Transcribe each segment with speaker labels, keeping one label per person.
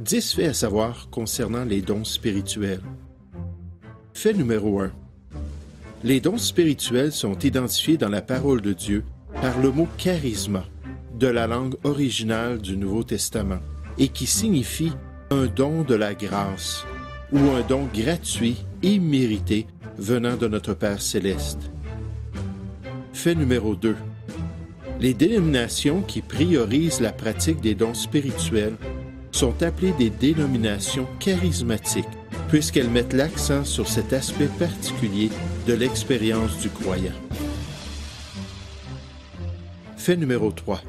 Speaker 1: 10 faits à savoir concernant les dons spirituels. Fait numéro 1. Les dons spirituels sont identifiés dans la parole de Dieu par le mot charisma, de la langue originale du Nouveau Testament, et qui signifie un don de la grâce, ou un don gratuit et mérité venant de notre Père céleste. Fait numéro 2. Les dénominations qui priorisent la pratique des dons spirituels sont appelées des dénominations charismatiques, puisqu'elles mettent l'accent sur cet aspect particulier de l'expérience du croyant. Fait numéro 3.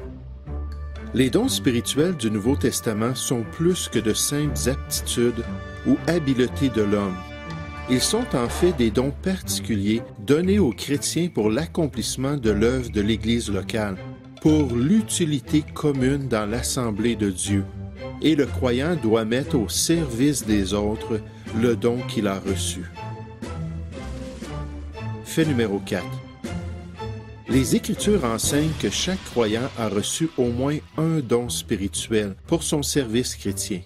Speaker 1: Les dons spirituels du Nouveau Testament sont plus que de simples aptitudes ou habiletés de l'homme. Ils sont en fait des dons particuliers donnés aux chrétiens pour l'accomplissement de l'œuvre de l'Église locale, pour l'utilité commune dans l'Assemblée de Dieu, et le croyant doit mettre au service des autres le don qu'il a reçu. Fait numéro 4. Les Écritures enseignent que chaque croyant a reçu au moins un don spirituel pour son service chrétien.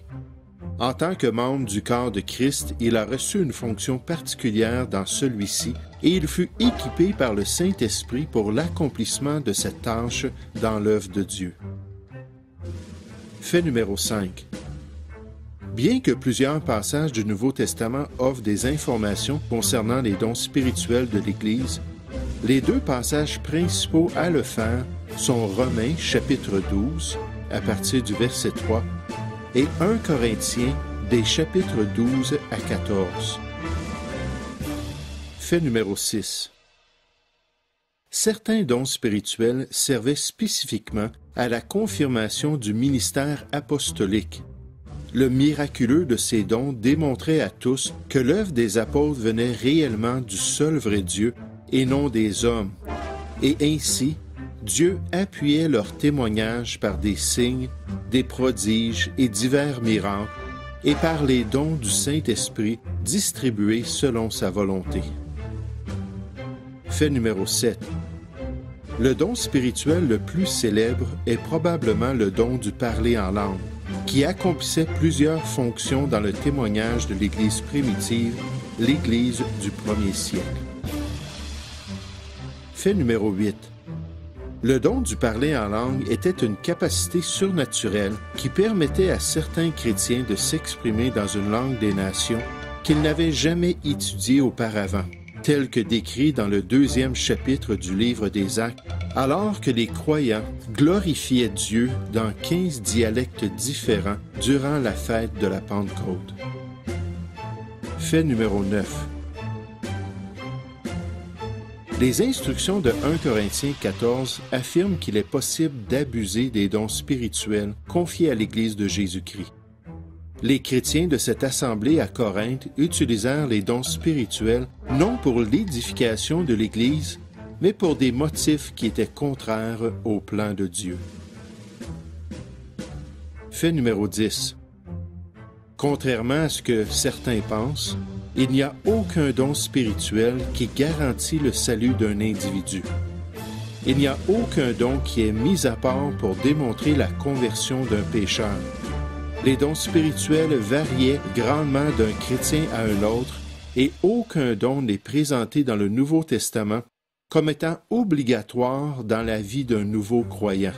Speaker 1: En tant que membre du corps de Christ, il a reçu une fonction particulière dans celui-ci et il fut équipé par le Saint-Esprit pour l'accomplissement de cette tâche dans l'œuvre de Dieu. Fait numéro 5. Bien que plusieurs passages du Nouveau Testament offrent des informations concernant les dons spirituels de l'Église, les deux passages principaux à le faire sont Romains chapitre 12, à partir du verset 3, et 1 Corinthiens des chapitres 12 à 14. Fait numéro 6. Certains dons spirituels servaient spécifiquement à la confirmation du ministère apostolique. Le miraculeux de ces dons démontrait à tous que l'œuvre des apôtres venait réellement du seul vrai Dieu et non des hommes, et ainsi, Dieu appuyait leur témoignage par des signes, des prodiges et divers miracles, et par les dons du Saint-Esprit distribués selon sa volonté. Fait numéro 7. Le don spirituel le plus célèbre est probablement le don du parler en langue, qui accomplissait plusieurs fonctions dans le témoignage de l'Église primitive, l'Église du premier siècle. Fait numéro 8. Le don du parler en langue était une capacité surnaturelle qui permettait à certains chrétiens de s'exprimer dans une langue des nations qu'ils n'avaient jamais étudiée auparavant, tel que décrit dans le 2e chapitre du livre des Actes, alors que les croyants glorifiaient Dieu dans 15 dialectes différents durant la fête de la Pentecôte. Fait numéro 9. Les instructions de 1 Corinthiens 14 affirment qu'il est possible d'abuser des dons spirituels confiés à l'Église de Jésus-Christ. Les chrétiens de cette assemblée à Corinthe utilisèrent les dons spirituels non pour l'édification de l'Église, mais pour des motifs qui étaient contraires au plan de Dieu. Fait numéro 10. Contrairement à ce que certains pensent, il n'y a aucun don spirituel qui garantit le salut d'un individu. Il n'y a aucun don qui est mis à part pour démontrer la conversion d'un pécheur. Les dons spirituels variaient grandement d'un chrétien à un autre et aucun don n'est présenté dans le Nouveau Testament comme étant obligatoire dans la vie d'un nouveau croyant.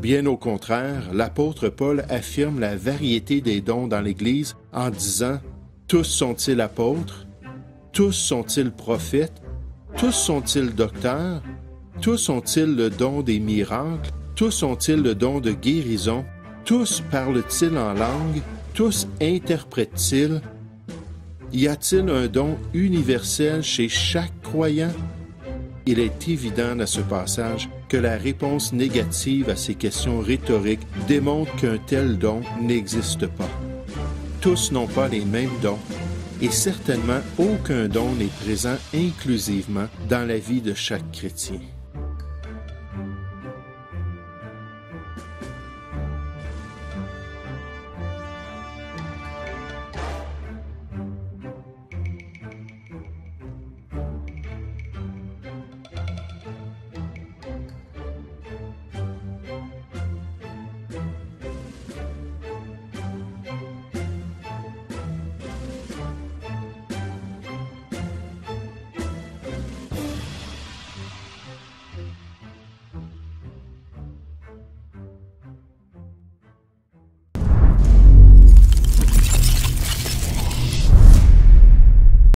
Speaker 1: Bien au contraire, l'apôtre Paul affirme la variété des dons dans l'Église en disant « Tous sont-ils apôtres? Tous sont-ils prophètes? Tous sont-ils docteurs? Tous ont-ils le don des miracles? Tous ont-ils le don de guérison? Tous parlent-ils en langue? Tous interprètent-ils? Y a-t-il un don universel chez chaque croyant? » Il est évident dans ce passage que la réponse négative à ces questions rhétoriques démontre qu'un tel don n'existe pas. Tous n'ont pas les mêmes dons et certainement aucun don n'est présent inclusivement dans la vie de chaque chrétien.